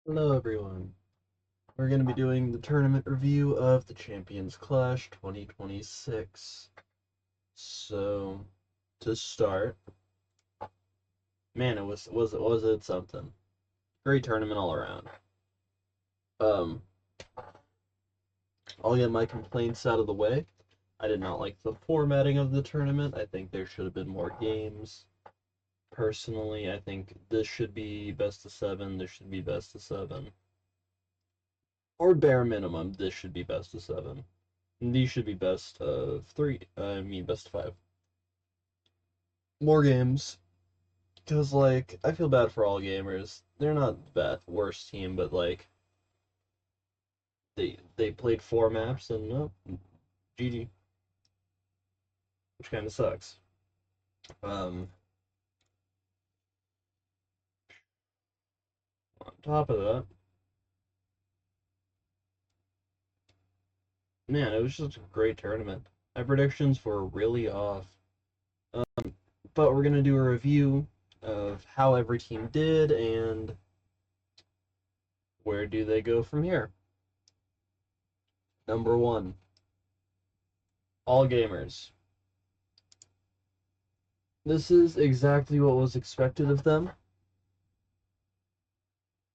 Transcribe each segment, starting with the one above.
Hello everyone. We're going to be doing the tournament review of the Champions Clash 2026. So, to start, man, it something. Great tournament all around. Um, I'll get my complaints out of the way. I did not like the formatting of the tournament. I think there should have been more games. Personally, I think this should be best of 7, this should be best of 7. Or bare minimum, this should be best of 7. These should be best of 3. I mean, best of 5. More games, because, like, I feel bad for all gamers. They're not the worst team, but, like, they played 4 maps and, GG, which kind of sucks. Um, on top of that, man, it was just a great tournament. My predictions were really off. But we're going to do a review of how every team did and where do they go from here. Number 1, all gamers. This is exactly what was expected of them.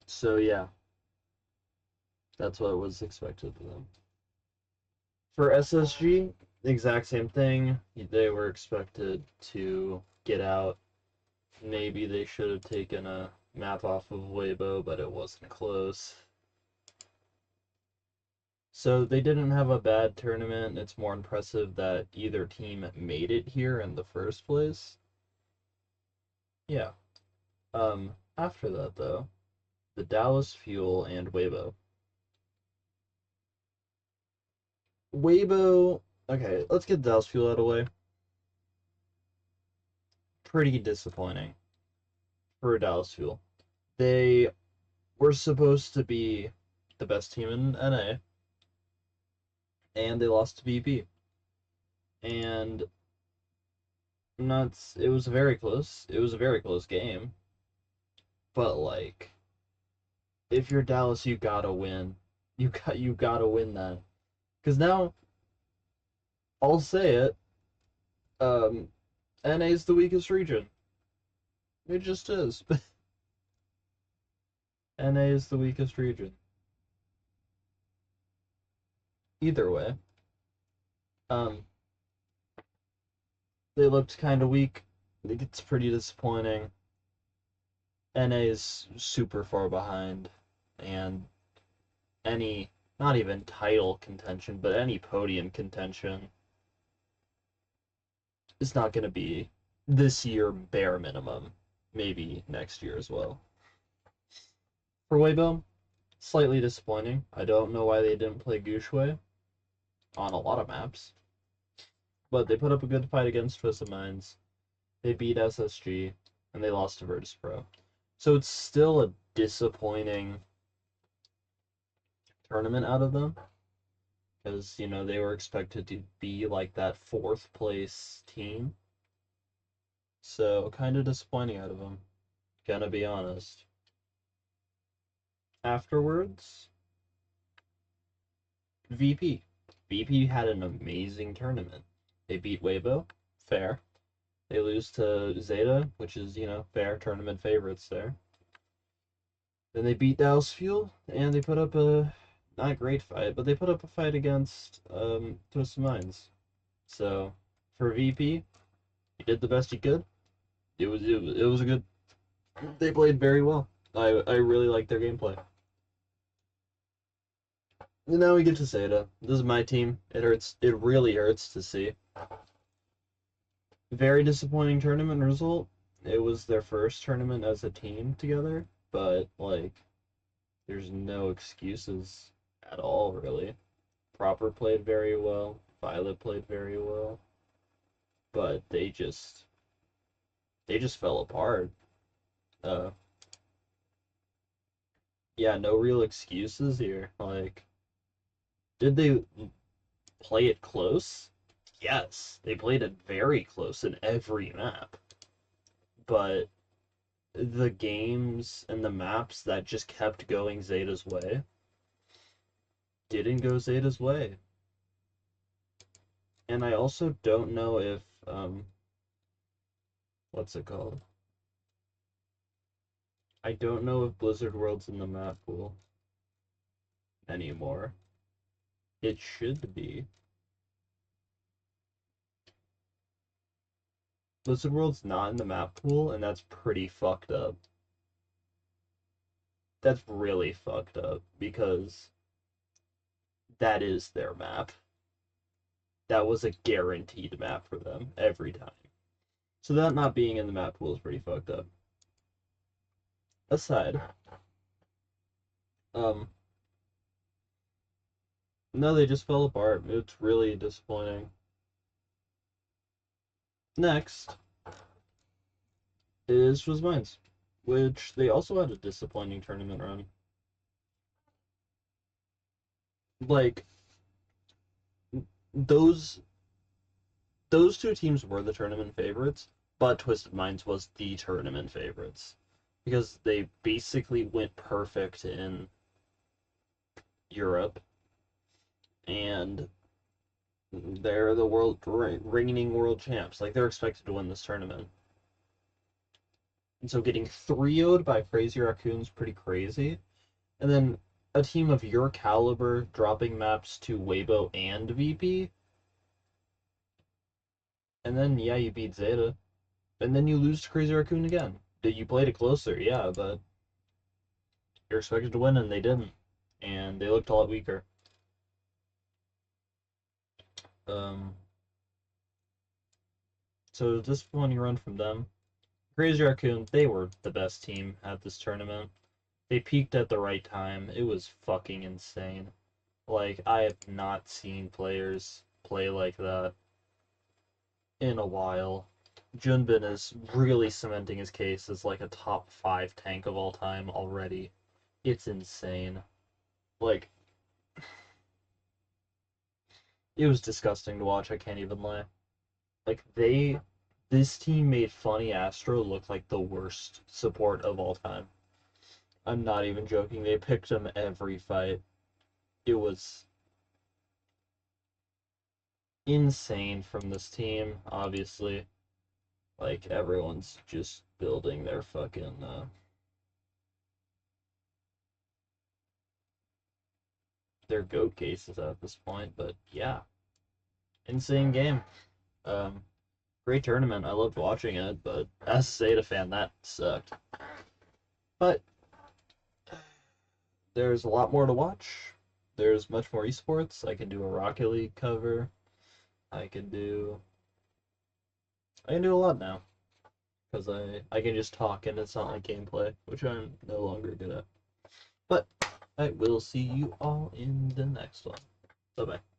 So yeah, that's what was expected of them. For SSG, the exact same thing. They were expected to get out. Maybe they should have taken a map off of Weibo, but it wasn't close. So they didn't have a bad tournament. It's more impressive that either team made it here in the first place. Yeah. After that though, the Dallas Fuel and Weibo. Weibo, okay, let's get Dallas Fuel out of the way. Pretty disappointing for Dallas Fuel. They were supposed to be the best team in NA, and they lost to BP. And not, it was very close. It was a very close game. But like, if you're Dallas, you gotta win. You gotta win that. Because now, I'll say it. NA is the weakest region. It just is. NA is the weakest region. Either way, um, they looked kind of weak. I think it's pretty disappointing. NA is super far behind, and any, not even title contention, but any podium contention is not going to be this year bare minimum. Maybe next year as well. For Weibo, slightly disappointing. I don't know why they didn't play Gushue on a lot of maps, but they put up a good fight against Twisted Minds. They beat SSG, and they lost to Virtus Pro. So it's still a disappointing tournament out of them, because, you know, they were expected to be like that 4th place team. So kind of disappointing out of them, gonna be honest. Afterwards, VP. VP had an amazing tournament. They beat Weibo, fair. They lose to Zeta, which is, you know, fair, tournament favorites there. Then they beat Dallas Fuel, and they put up a not great fight, but they put up a fight against Twisted Minds. So for VP, he did the best he could. It was a good. They played very well. I really like their gameplay. And now we get to Zeta. This is my team. It hurts. It really hurts to see. Very disappointing tournament result. It was their first tournament as a team together, but like, there's no excuses at all, really. Proper played very well. Violet played very well, but they just fell apart. Uh, yeah, no real excuses here. Like, did they play it close? Yes, they played it very close in every map, but the games and the maps that just kept going Zeta's way didn't go Zeta's way. And I also don't know if what's it called? I don't know if Blizzard World's in the map pool anymore. It should be. Blizzard World's not in the map pool, and that's pretty fucked up. That's really fucked up because that is their map. That was a guaranteed map for them every time. So that not being in the map pool is pretty fucked up. Aside, um, no, they just fell apart. It's really disappointing. Next is Was Mines, which they also had a disappointing tournament run. Like those those two teams were the tournament favorites, but Twisted Minds was the tournament favorites because they basically went perfect in Europe, and they're the reigning world champs. Like they're expected to win this tournament, and so getting 3-0'd by Crazy Raccoon's pretty crazy. And then a team of your caliber dropping maps to Weibo and VP, and then yeah, you beat Zeta, and then you lose to Crazy Raccoon again. You played it closer, yeah, but you're expected to win and they didn't, and they looked a lot weaker. Um, so disappointing run from them. Crazy Raccoon, they were the best team at this tournament. They peaked at the right time. It was fucking insane. Like I have not seen players play like that in a while. Junbin is really cementing his case as like a top 5 tank of all time already. It's insane. Like, it was disgusting to watch, I can't even lie. Like, this team made Funny Astro look like the worst support of all time. I'm not even joking, they picked him every fight. It was insane from this team, obviously. Like, everyone's just building their fucking, their GOAT cases at this point, but yeah. Insane game. Um, Great tournament. I loved watching it, but as a Zeta fan, that sucked. But there's a lot more to watch. There's much more esports. I can do a Rocket League cover. I can do I can do a lot now because I can just talk and it's not like gameplay, which I'm no longer good at. But I will see you all in the next one. Bye bye.